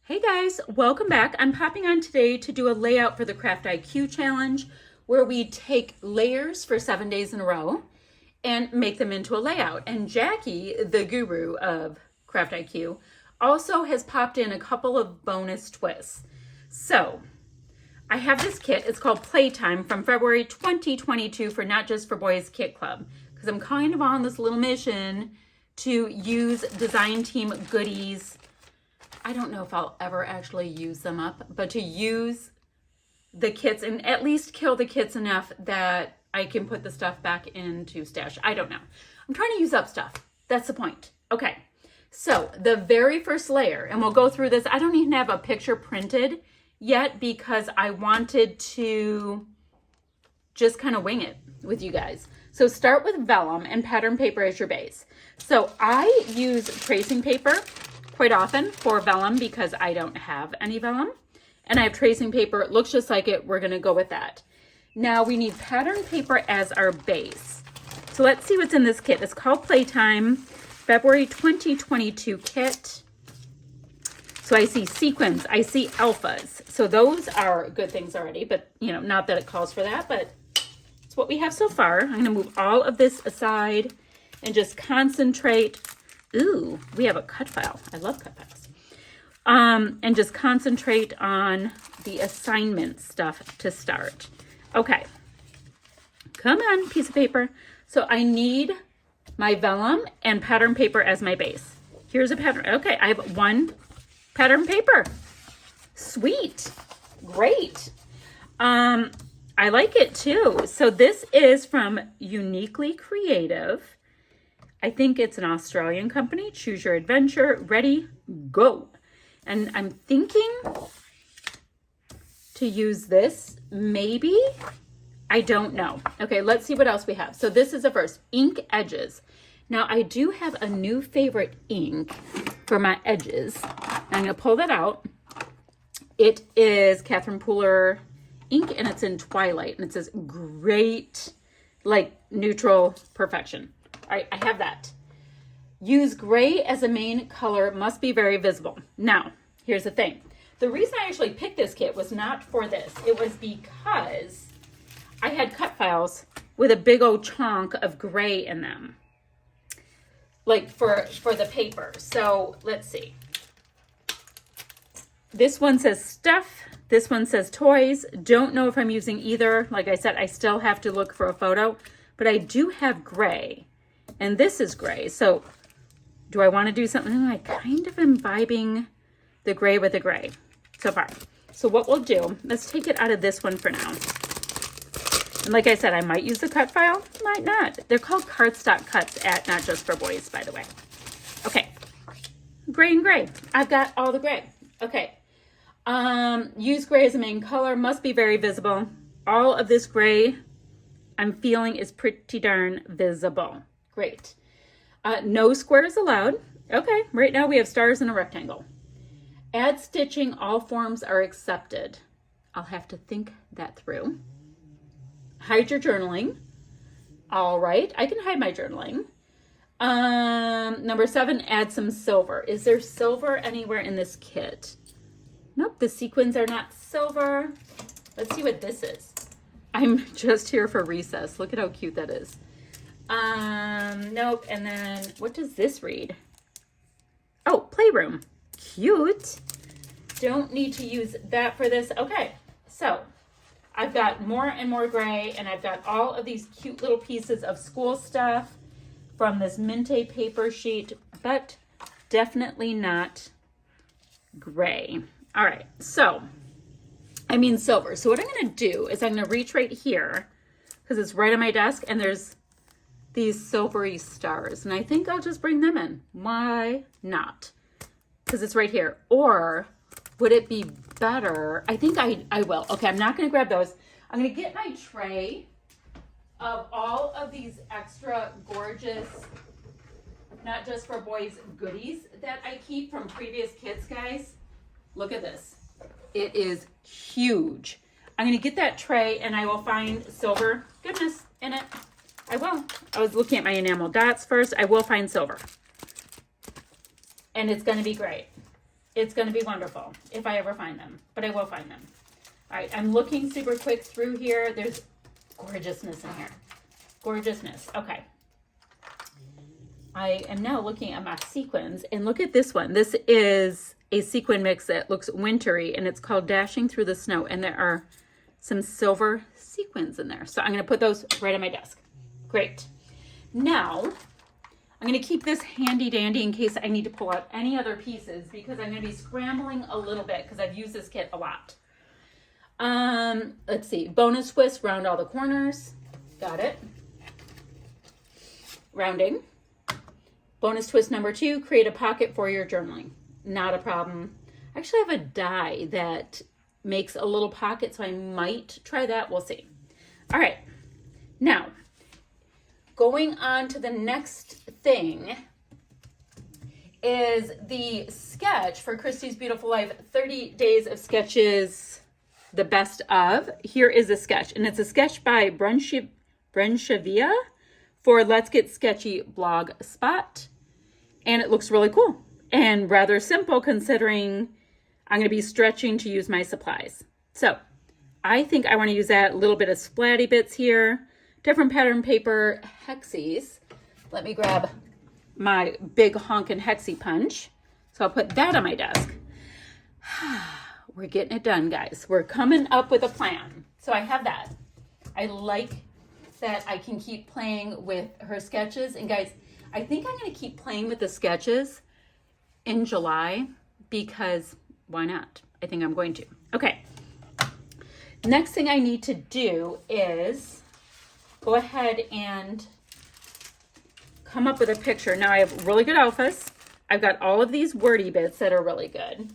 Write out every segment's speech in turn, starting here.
Hey guys, welcome back. I'm popping on today to do a layout for the Craft IQ challenge where we take layers for 7 days in a row and make them into a layout. And Jackie, the guru of Craft IQ, also has popped in a couple of bonus twists. So I have this kit. It's called Playtime from February 2022 for Not Just for Boys Kit Club, because I'm kind of on this little mission to use design team goodies. I don't know if I'll ever actually use them up, but to use the kits and at least kill the kits enough that I can put the stuff back into stash. I don't know. I'm trying to use up stuff. That's the point. Okay. So the very first layer, and we'll go through this. I don't even have a picture printed yet because I wanted to just kind of wing it with you guys. So start with vellum and pattern paper as your base. So I use tracing paper quite often for vellum because I don't have any vellum. And I have tracing paper. It looks just like it. We're going to go with that. Now we need pattern paper as our base. So let's see what's in this kit. It's called Playtime, February 2022 kit. So I see sequins. I see alphas. So those are good things already, but you know, not that it calls for that, but it's what we have so far. I'm going to move all of this aside and just concentrate. Ooh, we have a cut file. I love cut files. And just concentrate on the assignment stuff to start. Okay. Come on, piece of paper. So I need my vellum and pattern paper as my base. Here's a pattern. Okay, I have one pattern paper. Sweet. Great. I like it too. So this is from Uniquely Creative. I think it's an Australian company. Choose your adventure. Ready, go. And I'm thinking to use this, maybe. I don't know. Okay, let's see what else we have. So this is the first, ink edges. Now I do have a new favorite ink for my edges. I'm gonna pull that out. It is Catherine Pooler ink and it's in Twilight and it says great, like neutral perfection. All right, I have that. Use gray as a main color, must be very visible. Now, here's the thing. The reason I actually picked this kit was not for this. It was because I had cut files with a big old chunk of gray in them, like for the paper. So let's see. This one says stuff. This one says toys. Don't know if I'm using either. Like I said, I still have to look for a photo, but I do have gray. And this is gray. So do I want to do something? I kind of am vibing the gray with the gray so far. So what we'll do, let's take it out of this one for now. And like I said, I might use the cut file, might not. They're called cardstock cuts at Not Just for Boys, by the way. Okay, gray and gray. I've got all the gray. Okay, use gray as a main color, must be very visible. All of this gray I'm feeling is pretty darn visible. Great. No squares allowed. Okay, right now we have stars and a rectangle. Add stitching, all forms are accepted. I'll have to think that through. Hide your journaling. All right, I can hide my journaling. Number 7, add some silver. Is there silver anywhere in this kit? Nope, the sequins are not silver. Let's see what this is. I'm just here for recess. Look at how cute that is. Nope. And then what does this read? Oh, Playroom. Cute. Don't need to use that for this. Okay. So I've got more and more gray and I've got all of these cute little pieces of school stuff from this Minte paper sheet, but definitely not gray. All right. So, I mean silver. So what I'm going to do is I'm going to reach right here because it's right on my desk and there's these silvery stars. And I think I'll just bring them in. Why not? Because it's right here. Or would it be better? I think I will. Okay, I'm not going to grab those. I'm going to get my tray of all of these extra gorgeous, Not Just for Boys goodies that I keep from previous kits, guys. Look at this. It is huge. I'm going to get that tray and I will find silver goodness in it. I will. I was looking at my enamel dots first. I will find silver. And it's going to be great. It's going to be wonderful if I ever find them, but I will find them. All right, I'm looking super quick through here. There's gorgeousness in here. Gorgeousness. Okay. I am now looking at my sequins, and look at this one. This is a sequin mix that looks wintry, and it's called Dashing Through the Snow, and there are some silver sequins in there. So I'm going to put those right on my desk. Great. Now, I'm going to keep this handy dandy in case I need to pull out any other pieces, because I'm going to be scrambling a little bit because I've used this kit a lot. Let's see. Bonus twist, round all the corners. Got it. Rounding. Bonus twist number 2, create a pocket for your journaling. Not a problem. I actually have a die that makes a little pocket, so I might try that. We'll see. All right. Now, going on to the next thing is the sketch for Christy's Beautiful Life, 30 Days of Sketches, the best of. Here is a sketch, and it's a sketch by Brenchevia for Let's Get Sketchy blog spot. And it looks really cool and rather simple considering I'm going to be stretching to use my supplies. So I think I want to use that little bit of splatty bits here, different pattern paper, hexies. Let me grab my big honkin' hexie punch. So I'll put that on my desk. We're getting it done, guys. We're coming up with a plan. So I have that. I like that I can keep playing with her sketches. And guys, I think I'm going to keep playing with the sketches in July because why not? I think I'm going to. Okay. Next thing I need to do is go ahead and come up with a picture. Now I have really good alphas. I've got all of these wordy bits that are really good.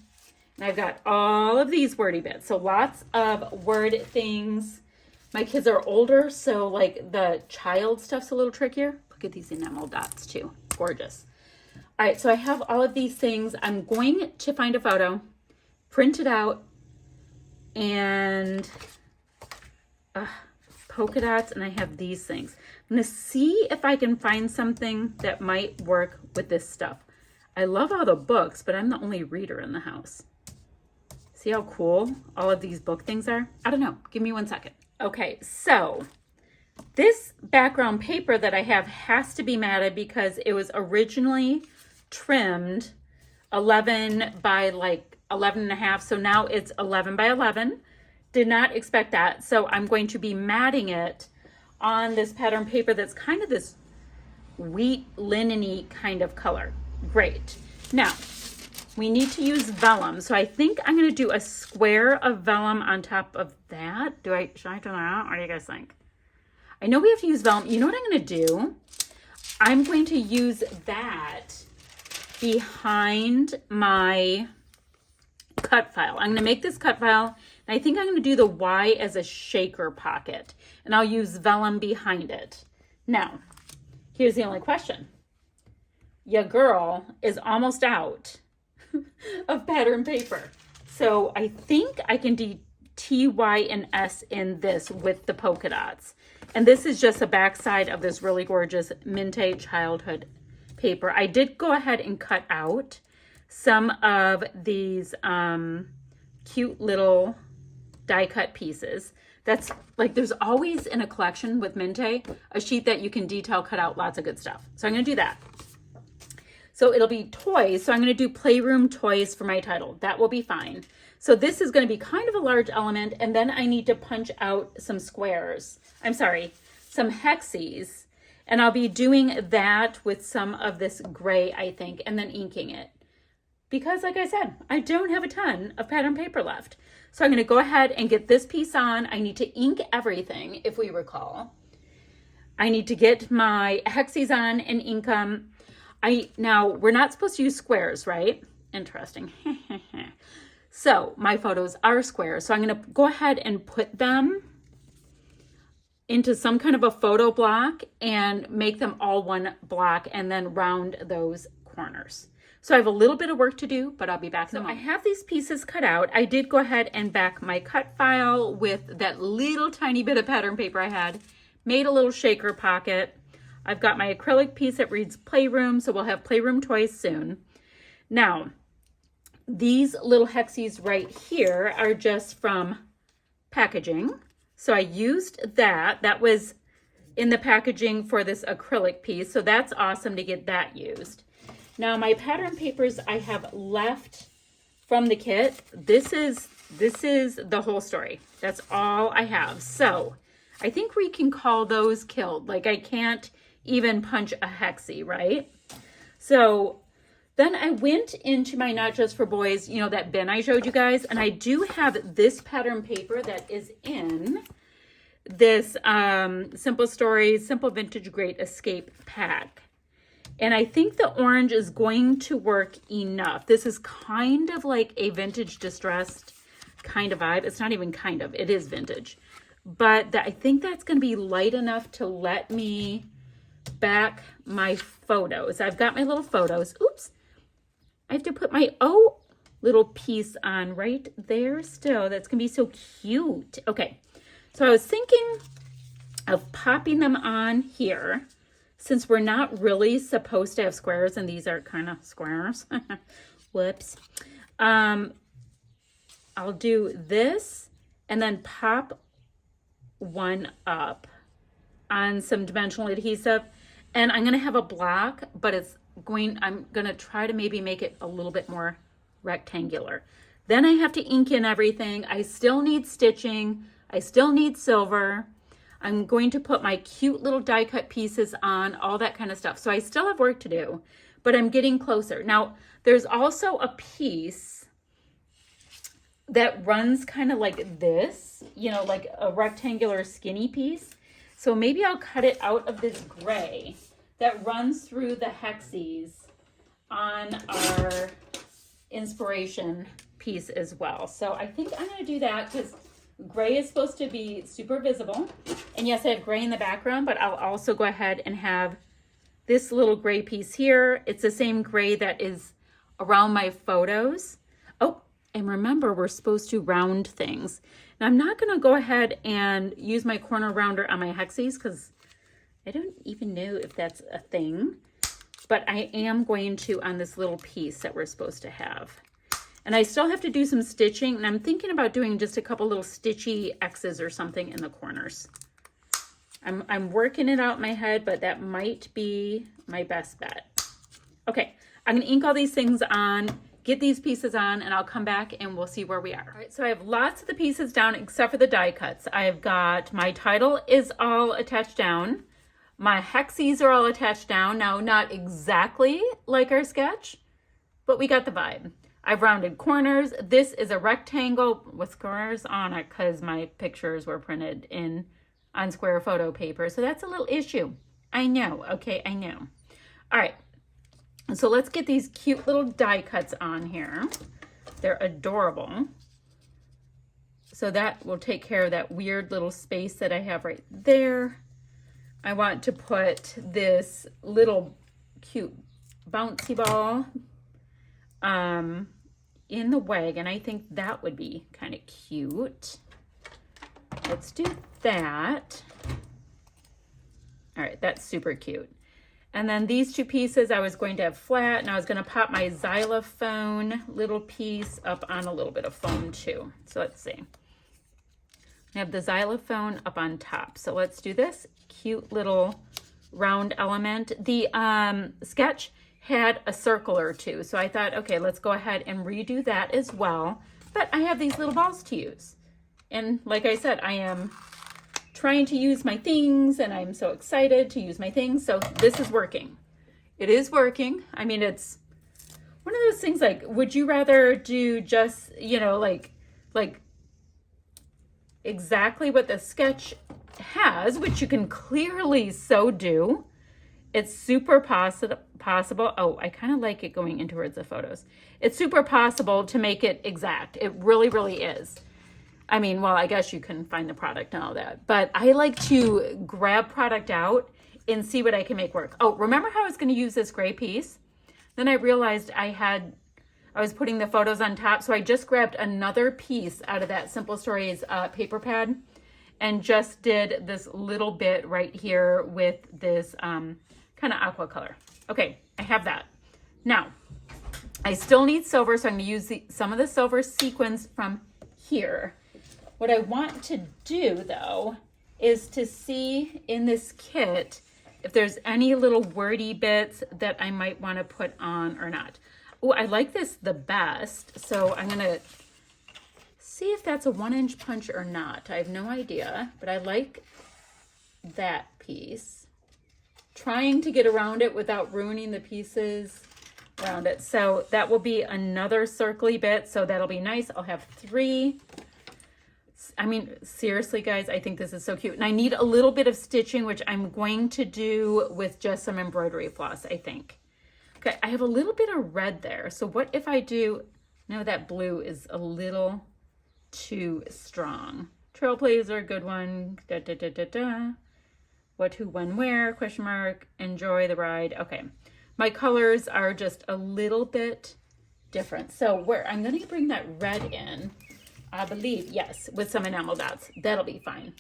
And I've got all of these wordy bits. So lots of word things. My kids are older, so like the child stuff's a little trickier. Look at these enamel dots too. Gorgeous. All right, so I have all of these things. I'm going to find a photo, print it out, and polka dots, and I have these things. I'm going to see if I can find something that might work with this stuff. I love all the books, but I'm the only reader in the house. See how cool all of these book things are? I don't know. Give me 1 second. Okay, so this background paper that I have has to be matted because it was originally trimmed 11 by like 11 and a half. So now it's 11 by 11. Did not expect that. So I'm going to be matting it on this pattern paper that's kind of this wheat linen-y kind of color. Great. Now, we need to use vellum. So I think I'm going to do a square of vellum on top of that. Should I do that? What do you guys think? I know we have to use vellum. You know what I'm going to do? I'm going to use that behind my cut file. I'm going to make this cut file, and I think I'm going to do the Y as a shaker pocket, and I'll use vellum behind it. Now, here's the only question. Your girl is almost out of pattern paper. So I think I can do T, Y, and S in this with the polka dots. And this is just the backside of this really gorgeous Minte childhood paper. I did go ahead and cut out some of these cute little die cut pieces. That's like, there's always in a collection with Minte, a sheet that you can detail cut out lots of good stuff. So I'm going to do that. So it'll be toys. So I'm going to do Playroom toys for my title. That will be fine. So this is going to be kind of a large element. And then I need to punch out some squares. I'm sorry, some hexies. And I'll be doing that with some of this gray, I think, and then inking it. Because like I said, I don't have a ton of pattern paper left. So I'm going to go ahead and get this piece on. I need to ink everything, if we recall. I need to get my hexies on and ink them. Now, we're not supposed to use squares, right? Interesting. So my photos are squares. So I'm going to go ahead and put them into some kind of a photo block and make them all one block and then round those corners. So I have a little bit of work to do, but I'll be back in a moment. I have these pieces cut out. I did go ahead and back my cut file with that little tiny bit of pattern paper I had, made a little shaker pocket. I've got my acrylic piece that reads Playroom, so we'll have Playroom toys soon. Now, these little hexies right here are just from packaging. So I used that. That was in the packaging for this acrylic piece. So that's awesome to get that used. Now my pattern papers I have left from the kit. This is the whole story. That's all I have. So I think we can call those killed. Like I can't even punch a hexie, right? So then I went into my Not Just for Boys, you know, that bin I showed you guys, and I do have this pattern paper that is in this Simple Stories, Simple Vintage Great Escape pack. And I think the orange is going to work enough. This is kind of like a vintage distressed kind of vibe. It's not even kind of, it is vintage. But I think that's going to be light enough to let me back my photos. I've got my little photos. Oops. I have to put my little piece on right there still. That's going to be so cute. Okay. So I was thinking of popping them on here since we're not really supposed to have squares and these are kind of squares. Whoops. I'll do this and then pop one up on some dimensional adhesive, and I'm going to have a block, but I'm going to try to maybe make it a little bit more rectangular. Then I have to ink in everything. I still need stitching. I still need silver. I'm going to put my cute little die cut pieces on, all that kind of stuff. So I still have work to do, but I'm getting closer. Now, there's also a piece that runs kind of like this, you know, like a rectangular skinny piece. So maybe I'll cut it out of this gray that runs through the hexies on our inspiration piece as well. So I think I'm going to do that because gray is supposed to be super visible. And yes, I have gray in the background, but I'll also go ahead and have this little gray piece here. It's the same gray that is around my photos. Oh, and remember, we're supposed to round things. Now I'm not going to go ahead and use my corner rounder on my hexies because I don't even know if that's a thing, but I am going to on this little piece that we're supposed to have. And I still have to do some stitching, and I'm thinking about doing just a couple little stitchy X's or something in the corners. I'm working it out in my head, but that might be my best bet. Okay, I'm gonna ink all these things on, get these pieces on, and I'll come back and we'll see where we are. All right, so I have lots of the pieces down except for the die cuts. I've got my title is all attached down. My hexies are all attached down. Now, not exactly like our sketch, but we got the vibe. I've rounded corners. This is a rectangle with squares on it because my pictures were printed on square photo paper. So that's a little issue. I know. Okay, I know. All right. So let's get these cute little die cuts on here. They're adorable. So that will take care of that weird little space that I have right there. I want to put this little cute bouncy ball in the wagon. I think that would be kind of cute. Let's do that. All right, that's super cute. And then these two pieces I was going to have flat, and I was going to pop my xylophone little piece up on a little bit of foam too. So let's see. I have the xylophone up on top. So let's do this cute little round element. The sketch had a circle or two. So I thought, okay, let's go ahead and redo that as well. But I have these little balls to use. And like I said, I am trying to use my things and I'm so excited to use my things. So this is working. It is working. I mean, it's one of those things like, would you rather do just, you know, like exactly what the sketch has, which you can clearly so do. It's super possible. Oh, I kind of like it going in towards the photos. It's super possible to make it exact. It really, really is. I mean, well, I guess you can find the product and all that, but I like to grab product out and see what I can make work. Oh, remember how I was going to use this gray piece? Then I realized I was putting the photos on top. So I just grabbed another piece out of that Simple Stories paper pad and just did this little bit right here with this kind of aqua color. Okay, I have that. Now, I still need silver, so I'm going to use some of the silver sequins from here. What I want to do, though, is to see in this kit if there's any little wordy bits that I might want to put on or not. Oh, I like this the best, so I'm going to see if that's a 1-inch punch or not. I have no idea, but I like that piece. Trying to get around it without ruining the pieces around it. So that will be another circly bit, so that'll be nice. I'll have 3. I mean, seriously, guys, I think this is so cute. And I need a little bit of stitching, which I'm going to do with just some embroidery floss, I think. Okay, I have a little bit of red there. So what if I do, no, that blue is a little too strong. Trailblazer, good one. Da, da, da, da, da. What, who, when, where, question mark, enjoy the ride. Okay, my colors are just a little bit different. So where I'm going to bring that red in, I believe, yes, with some enamel dots. That'll be fine.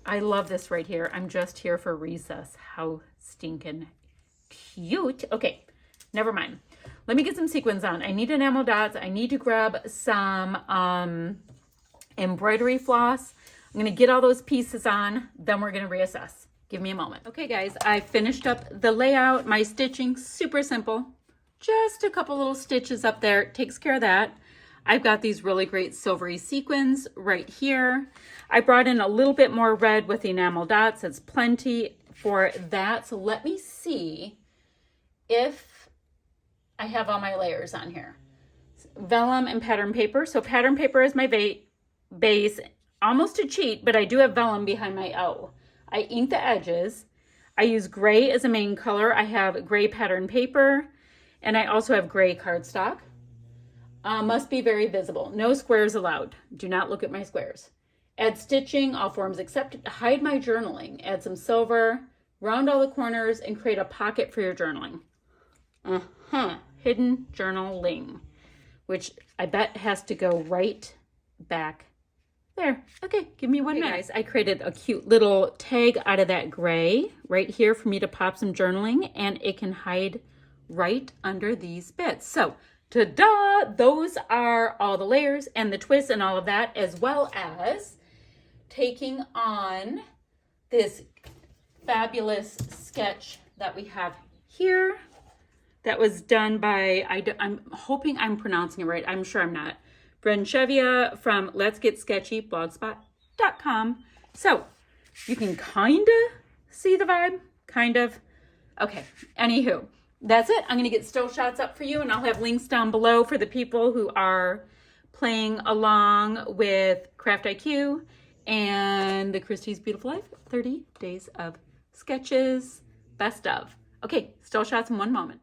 I love this right here. I'm just here for recess. How stinking cute. Okay, never mind. Let me get some sequins on. I need enamel dots. I need to grab some embroidery floss. I'm going to get all those pieces on. Then we're going to reassess. Give me a moment. Okay, guys, I finished up the layout. My stitching, super simple. Just a couple little stitches up there. Takes care of that. I've got these really great silvery sequins right here. I brought in a little bit more red with the enamel dots. That's plenty for that. So let me see if I have all my layers on here. Vellum and pattern paper. So pattern paper is my base. Almost a cheat, but I do have vellum behind my O. I ink the edges. I use gray as a main color. I have gray pattern paper, and I also have gray cardstock. Must be very visible. No squares allowed. Do not look at my squares. Add stitching, all forms except hide my journaling. Add some silver, round all the corners, and create a pocket for your journaling. Hidden journaling, which I bet has to go right back there. Okay, give me 1 minute. Guys, I created a cute little tag out of that gray right here for me to pop some journaling, and it can hide right under these bits. So, ta-da! Those are all the layers and the twists and all of that, as well as taking on this fabulous sketch that we have here that was done by, I'm hoping I'm pronouncing it right. I'm sure I'm not. Branchevia from Let's Get Sketchy, blogspot.com. So you can kind of see the vibe, kind of. Okay, anywho. That's it. I'm going to get still shots up for you, and I'll have links down below for the people who are playing along with Craft IQ and the Christie's Beautiful Life 30 Days of Sketches. Best of. Okay, still shots in 1 moment.